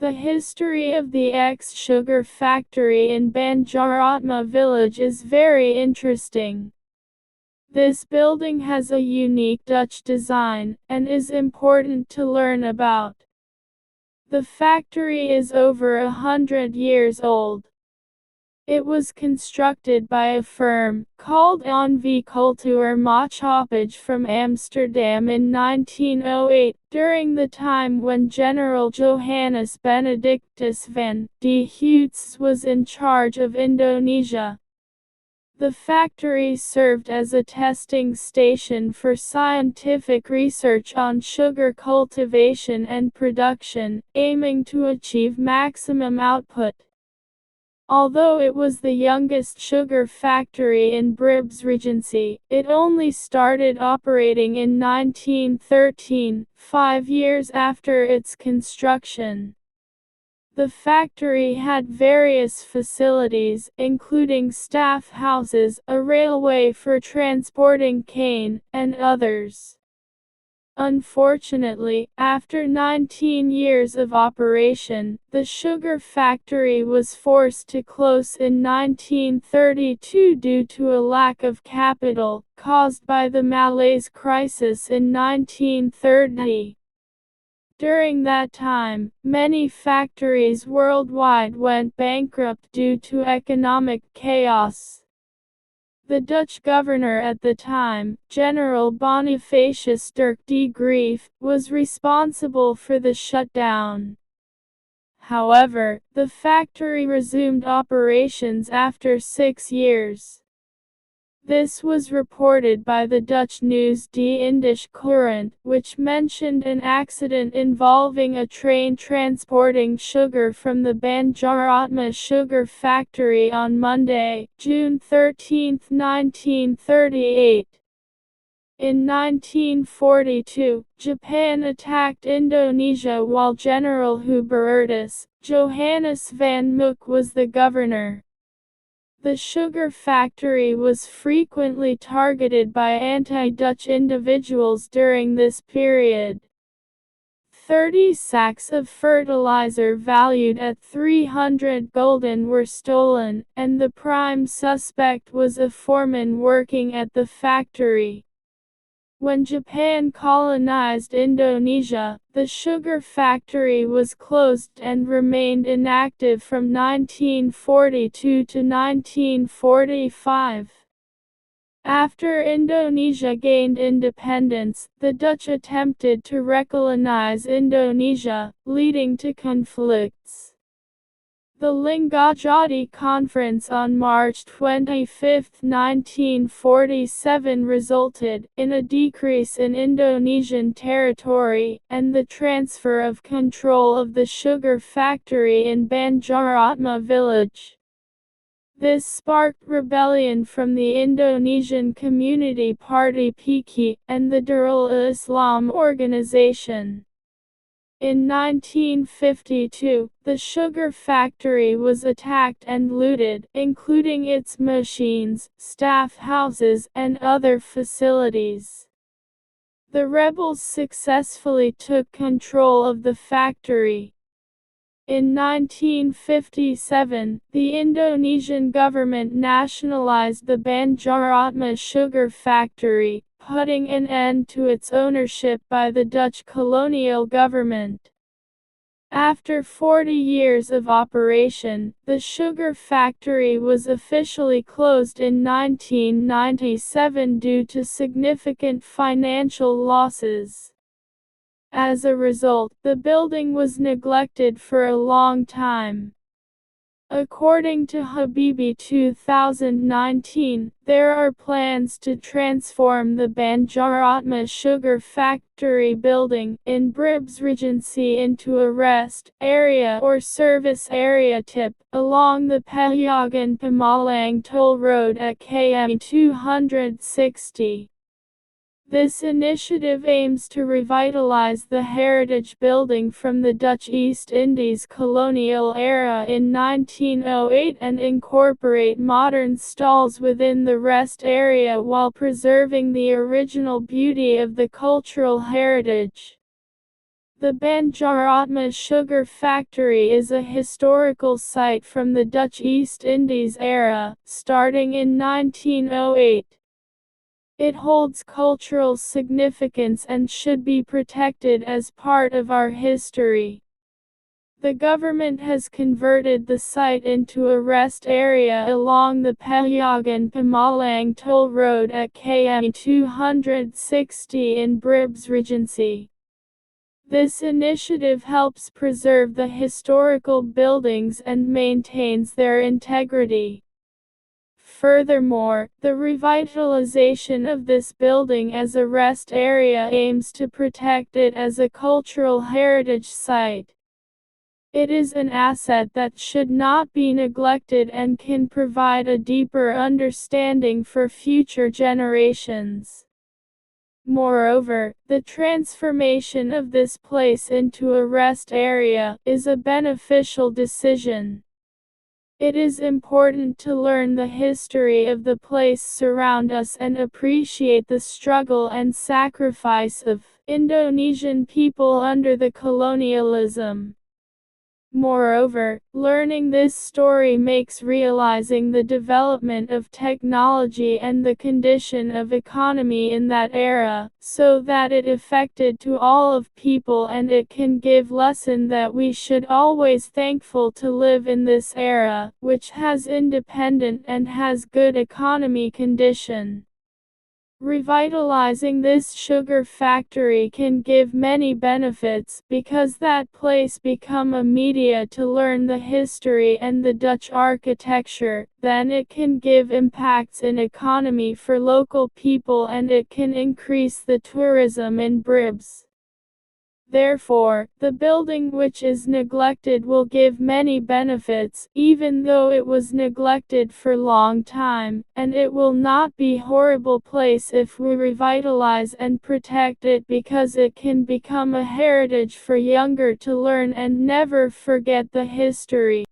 The history of the ex-sugar factory in Banjaratma village is very interesting. This building has a unique Dutch design, and is important to learn about. The factory is over 100 years old. It was constructed by a firm called Onvicultuur Maatschappij from Amsterdam in 1908, during the time when General Johannes Benedictus van de Heutes was in charge of Indonesia. The factory served as a testing station for scientific research on sugar cultivation and production, aiming to achieve maximum output. Although it was the youngest sugar factory in Bribes Regency, it only started operating in 1913, 5 years after its construction. The factory had various facilities, including staff houses, a railway for transporting cane, and others. Unfortunately, after 19 years of operation, the sugar factory was forced to close in 1932 due to a lack of capital, caused by the Malaise crisis in 1930. During that time, many factories worldwide went bankrupt due to economic chaos. The Dutch governor at the time, General Bonifacius Dirk de Graeff, was responsible for the shutdown. However, the factory resumed operations after 6 years. This was reported by the Dutch news De Indische Courant, which mentioned an accident involving a train transporting sugar from the Banjaratma sugar factory on Monday, June 13, 1938. In 1942, Japan attacked Indonesia while General Hubertus Johannes van Mook was the governor. The sugar factory was frequently targeted by anti-Dutch individuals during this period. 30 sacks of fertilizer valued at 300 gulden were stolen, and the prime suspect was a foreman working at the factory. When Japan colonized Indonesia, the sugar factory was closed and remained inactive from 1942 to 1945. After Indonesia gained independence, the Dutch attempted to recolonize Indonesia, leading to conflicts. The Linggadjati Conference on March 25, 1947 resulted in a decrease in Indonesian territory, and the transfer of control of the sugar factory in Banjaratma village. This sparked rebellion from the Indonesian Community Party PKI, and the Darul Islam organization. In 1952, the sugar factory was attacked and looted, including its machines, staff houses, and other facilities. The rebels successfully took control of the factory. In 1957, the Indonesian government nationalized the Banjaratma sugar factory, putting an end to its ownership by the Dutch colonial government. After 40 years of operation, the sugar factory was officially closed in 1997 due to significant financial losses. As a result, the building was neglected for a long time. According to Habibie 2019, there are plans to transform the Banjaratma sugar factory building in Bribes Regency into a rest area or service area tip along the Payagan Pemalang toll road at km 260. This initiative aims to revitalize the heritage building from the Dutch East Indies colonial era in 1908 and incorporate modern stalls within the rest area while preserving the original beauty of the cultural heritage. The Banjaratma sugar factory is a historical site from the Dutch East Indies era, starting in 1908. It holds cultural significance and should be protected as part of our history. The government has converted the site into a rest area along the Payagan-Pemalang toll road at km 260 in Bribs Regency. This initiative helps preserve the historical buildings and maintains their integrity. Furthermore, the revitalization of this building as a rest area aims to protect it as a cultural heritage site. It is an asset that should not be neglected and can provide a deeper understanding for future generations. Moreover, the transformation of this place into a rest area is a beneficial decision. It is important to learn the history of the place around us and appreciate the struggle and sacrifice of Indonesian people under the colonialism. Moreover, learning this story makes realizing the development of technology and the condition of economy in that era, so that it affected to all of people, and it can give lesson that we should always thankful to live in this era, which has independent and has good economy condition. Revitalizing this sugar factory can give many benefits because that place become a media to learn the history and the Dutch architecture, then it can give impacts in economy for local people and it can increase the tourism in Bribs. Therefore, the building which is neglected will give many benefits, even though it was neglected for long time, and it will not be horrible place if we revitalize and protect it because it can become a heritage for younger to learn and never forget the history.